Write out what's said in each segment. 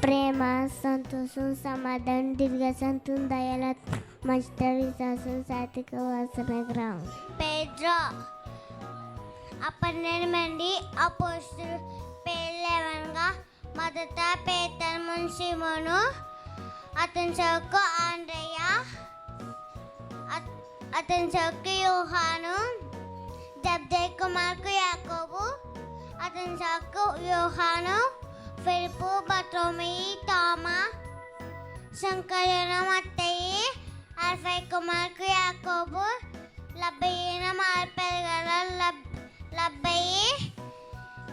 ప్రేమ, సంతోషం, సమాధానం, దీర్ఘశాంతం, దయల, మంచిత, విశ్వాసం, సాత్విక, వాసనగ్రహం. పేద్రో. అప్పటి మంది అపోస్తులు పేర్లేవనగా మొదట పేతురు, సీమోను, అతని సోకు ఆండ్రయ్య, అతని సోకు యోహాను, జబ్దయి కుమారుడు యాకోబు, అతని సోకు యోహాను, ఫిలిప్పు, బర్తోమయి, తోమా, సంకరయోను, మత్తయి, అల్ఫయి కుమారుడు యాకోబు, లబ్బయిన మార్పెరగల లబ్బయి,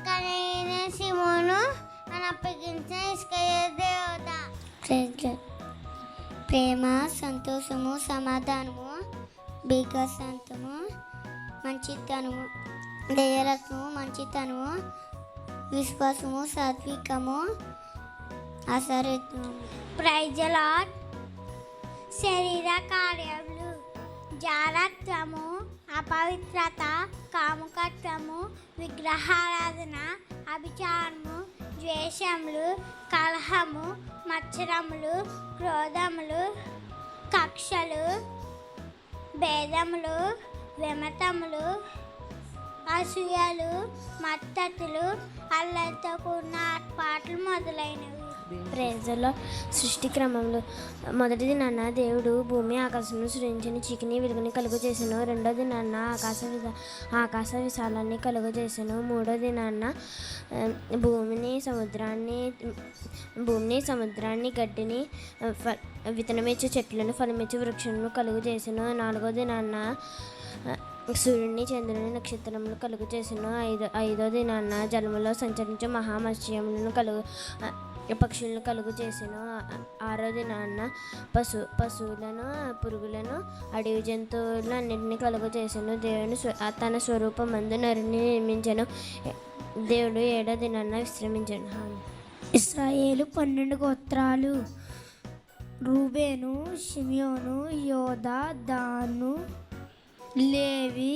కనైన సీమోను, అని అప్పగించిన ఇస్కరియోతు యూదా. ప్రేమ, సంతోషము, సమాధానము, దీర్ఘశాంతము, మంచితనము, దయాలత్వము, మంచితనము, విశ్వాసము, సాత్వికము, అసరత్వము. Praise the lord. శరీర కార్యములు: జారత్వము, అపవిత్రత, కాముకత్వము, విగ్రహారాధన, అభిచారము, ద్వేషములు, కలహము, మత్సరములు, క్రోధములు, కక్షలు, భేదములు, విమతములు, అసూయలు, మత్తతులు, అల్లరితో కూడిన ఆటపాటలు మొదలైనవి. ప్రేజలో సృష్టి క్రమంలో మొదటిది నాన్న దేవుడు భూమి ఆకాశమును సృజించిన చీకని వెలుగుని కలుగు చేసాను. రెండోది నాన్న ఆకాశ విశాలాన్ని కలుగు చేసాను. మూడోది నాన్న భూమిని సముద్రాన్ని గడ్డిని విత్తనమిచ్చే చెట్లను ఫలమిచ్చే వృక్షములను కలుగు చేసాను. నాలుగోది నాన్న సూర్యుని, చంద్రుని, నక్షత్రములు కలుగు చేసాను. ఐదోది నాన్న జలములో సంచరించే మహామత్స్యములను పక్షులను కలుగు చేసాను. ఆరోది నాన్న పశువులను, పురుగులను, అడవి జంతువులను అన్నింటినీ కలుగు చేసాను. దేవుని తన స్వరూపమందు నరుని నిర్మించాను. దేవుడు ఏడో దినాన్న విశ్రమించాను. ఇశ్రాయేలు 12 గోత్రాలు: రూబేను, షిమియోను, యోదా, దాను, లేవి.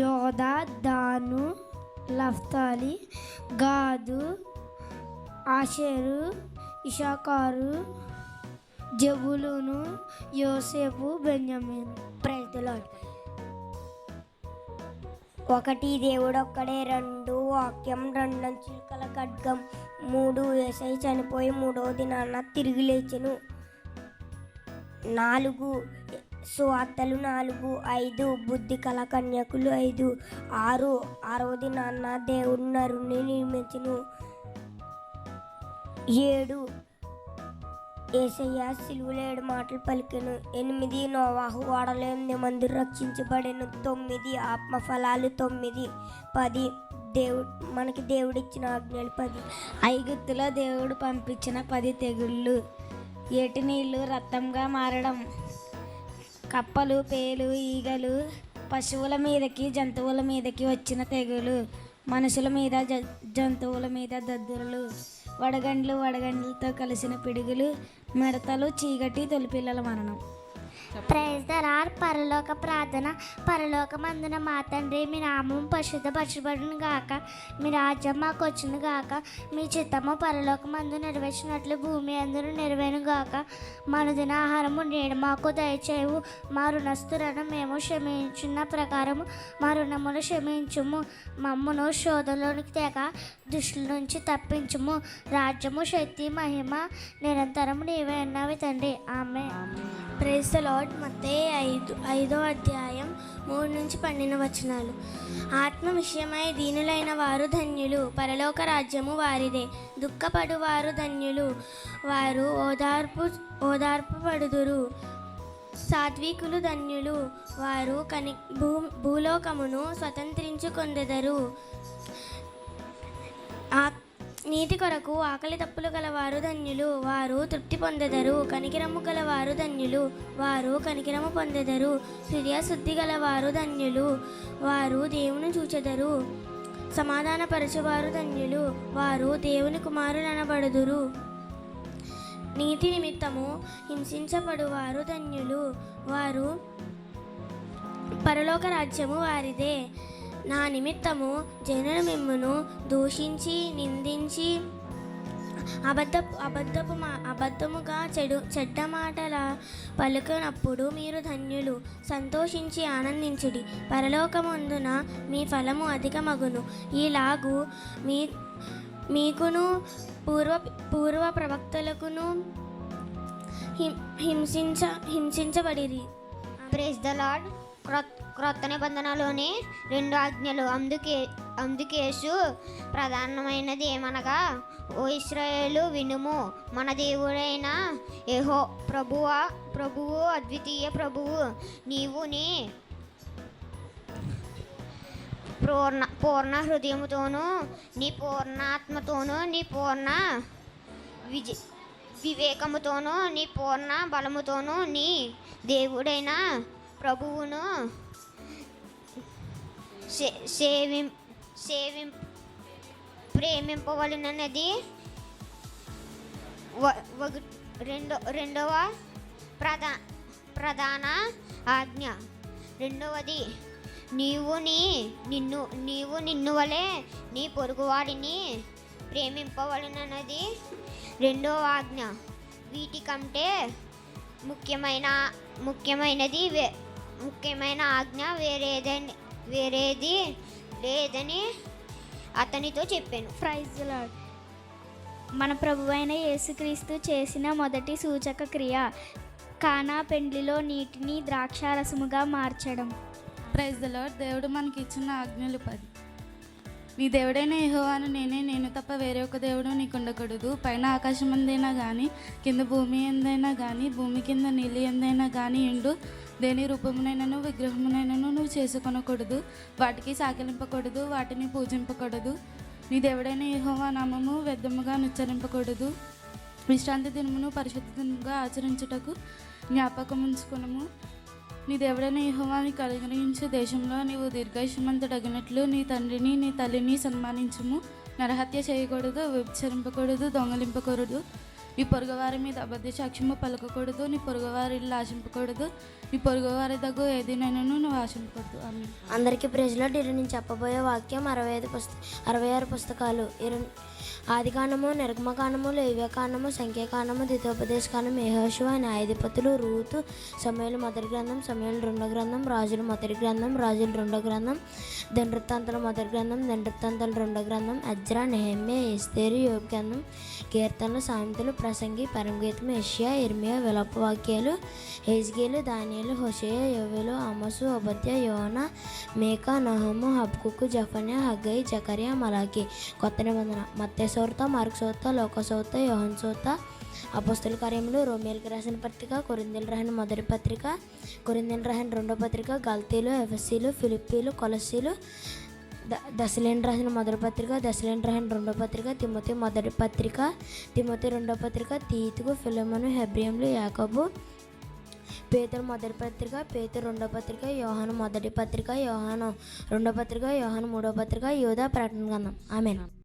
యోదా, దాను, నఫ్తాలి, గాదు, ఆషేరు, ఇషాకారు, జబూలూను, యోసేపు, బెన్యామీను. Praise the lord. 1 దేవుడొక్కడే, 2 వాక్యం, 2 అంచులు కల ఖడ్గం, 3 యేసయ్య చనిపోయి 3వ దినాన తిరిగి లేచెను, 4 సువార్తలు, 4, 5 బుద్ధి కల కన్యకులు, 5, 6 6వ దినాన దేవుడు నరుని నిర్మించెను, 7 యేసయ్య సిలువలో 7 మాటలు పలికెను, 8 నోవాహు ఓడలో 8 మంది రక్షించబడెను, 9 ఆత్మఫలాలు, 9, 10 మనకి దేవుడిచ్చిన ఆజ్ఞలు 10. ఐగుప్తులో దేవుడు పంపించిన 10 తెగుళ్ళు: ఏటి నీళ్లు రక్తంగా మారడం, కప్పలు, పేలు, ఈగలు, పశువుల మీదకి, జంతువుల మీదకి వచ్చిన తెగులు, మనుషుల మీద, జంతువుల మీద దద్దురులు, వడగండ్లతో కలిసిన పిడుగులు, మిడతలు, చీకటి, తొలిపిల్లల మరణం. Praise the Lord. పరలోక ప్రార్థన. పరలోకమందున మా తండ్రి, మీ నామం పరిశుద్ధపరచబడును గాక, మీ రాజ్యం మాకు వచ్చును గాక, మీ చిత్తము పరలోకమందు నెరవేర్చినట్లు భూమి అందరూ నెరవేరును గాక. మనదిన ఆహారము నేడు మాకు దయచేయవు, మా రుణస్థులను మేము క్షమించున్న ప్రకారము మా రుణమును క్షమించుము, మమ్మును శోధనలోనికి తేక దుష్టుల నుంచి తప్పించుము. రాజ్యము, శక్తి, మహిమ నిరంతరము నీవే అన్నవి తండ్రి. ఆమేన్. Praise the Lord. మత్తయి 5వ అధ్యాయం 3-12 వచనాలు. ఆత్మ విషయమై దీనులైన వారు ధన్యులు, పరలోక రాజ్యము వారిదే. దుఃఖపడు వారు ధన్యులు, వారు ఓదార్పు పడుదురు. సాత్వికులు ధన్యులు, వారు భూలోకమును స్వతంత్రించుకొందెదరు. నీతి కొరకు ఆకలి తప్పులు గలవారు ధన్యులు, వారు తృప్తి పొందెదరు. కనికిరము గలవారు ధన్యులు, వారు కనికిరము పొందెదరు. హృదయశుద్ధి గలవారు ధన్యులు, వారు దేవుని చూచెదరు. సమాధానపరచువారు ధన్యులు, వారు దేవుని కుమారులనబడుదురు. నీతి నిమిత్తము హింసించబడువారు ధన్యులు, వారు పరలోక రాజ్యము వారిదే. నా నిమిత్తము జనులు మిమ్మును దూషించి, నిందించి, అబద్ధముగా చెడ్డ మాటల పలుకునప్పుడు మీరు ధన్యులు. సంతోషించి ఆనందించుడి, పరలోకమందున మీ ఫలము అధికమగును. ఈలాగు మీకును పూర్వ ప్రవక్తలకును హింసించబడిరి. Praise the Lord. క్రొత్త నిబంధనలోని 2 ఆజ్ఞలు. అందుకేసు ప్రధానమైనది ఏమనగా, ఓ ఇశ్రాయేలు వినుము, మన దేవుడైన యెహో ప్రభువు అద్వితీయ ప్రభువు. నీవు నీ పూర్ణ హృదయముతోనూ, నీ పూర్ణ ఆత్మతోనూ, నీ పూర్ణ వివేకముతోనూ, నీ పూర్ణ బలముతోనూ నీ దేవుడైన ప్రభువును ప్రేమింపవలనది రెండవ ప్రధాన ఆజ్ఞ. రెండవది, నీవు నిన్ను వలె నీ పొరుగువాడిని ప్రేమింపవలనది రెండవ ఆజ్ఞ. వీటికంటే ముఖ్యమైన ఆజ్ఞ వేరేది లేదని అతనితో చెప్పాను. Praise the Lord. మన ప్రభువైన యేసుక్రీస్తు చేసిన మొదటి సూచక క్రియ కానా పెండ్లిలో నీటిని ద్రాక్షారసముగా మార్చడం. Praise the Lord. దేవుడు మనకి ఇచ్చిన ఆజ్ఞలు 10. నీ దేవుడైన యెహోవాను నేను తప్ప వేరే ఒక దేవుడు నీకు ఉండకూడదు. పైన ఆకాశం ఎందైనా కానీ, కింద భూమి ఎందైనా కానీ, భూమి కింద నీళ్ళు ఎందైనా కానీ ఉండు, దేని రూపమునైనను విగ్రహమునైనను నువ్వు చేసుకొనకూడదు. వాటికి సాకిలింపకూడదు, వాటిని పూజింపకూడదు. నీ దేవుడైన యెహోవా నామము వ్యర్థముగా ఉచ్చరింపకూడదు. విశ్రాంతి దినమును పరిశుద్ధ దినముగా ఆచరించుటకు జ్ఞాపకం ఉంచుకునము. నీ దేవుడైన యెహోవాని కలిగించే దేశంలో నీవు దీర్ఘాయుష్మంతుడగినట్లు నీ తండ్రిని నీ తల్లిని సన్మానించుము. నరహత్య చేయకూడదు, వ్యభిచరింపకూడదు, దొంగలింపకూడదు. నీ పొరుగువారి మీద అబద్ధ సాక్ష్యము పలకకూడదు. నీ పొరుగువారి ఇల్లు ఆశింపకూడదు. నీ పొరుగువారి దగ్గర ఏదినైనాను నువ్వు ఆశింపకూడదు. ఆమేన్. అందరికీ ప్రైజ్లో నేను చెప్పబోయే వాక్యం 66 పుస్తకాలు. ఆదికాండము, నిర్గమకాండము, లేవ్యకాండము, సంఖ్యాకాండము, ద్వితీయోపదేశకాండము, యెహోషువ, న్యాయాధిపతులు, రూతు, సమూయేలు మొదటి గ్రంథం, సమూయేలు రెండో గ్రంథం, రాజులు మొదటి గ్రంథం, రాజులు రెండో గ్రంథం, దండవృత్తాంతాలు మొదటి గ్రంథం, దండవృత్తాంతాలు రెండో గ్రంథం, ఎజ్రా, నెహెమ్యా, ఎస్తేరు, యోబు గ్రంథం, కీర్తనలు, సామెతలు, ప్రసంగి, పరమగీతం, యెషయా, ఇర్మియా, విలాప వాక్యాలు, హెజ్కేలు, దానియేలు, హోషేయ, యోవేలు, ఆమోసు, ఓబద్యా, యోనా, మీకా, నహూము, హబక్కూకు, జెఫన్యా, హగ్గయి, జకర్యా, మలాకి. కొత్త నిబంధన మత్తయి సువార్త, మార్కు సువార్త, లూకా సువార్త, యోహాను సువార్త, అపోస్తలుల కార్యములు, రోమీయులకు రాసిన పత్రిక, కొరింథీయులకు రాసిన మొదటి పత్రిక, కొరింథీయులకు రాసిన రెండో పత్రిక, గల్తీలు, ఎఫెసీలు, ఫిలిప్పీలు, కొలస్సీలు, దశలేని రాసిన మొదటి పత్రిక, దశలేని రాసిన రెండో పత్రిక, తిమోతి మొదటి పత్రిక, తిమోతి రెండో పత్రిక, తీతుకు, ఫిలెమోను, హెబ్రీయులు, యాకోబు, పేతురు మొదటి పత్రిక, పేతురు రెండో పత్రిక, యోహాను మొదటి పత్రిక, యోహాను రెండో పత్రిక, యోహాను మూడో పత్రిక, యూదా ప్రకటన గ్రంథం. ఆమేన్.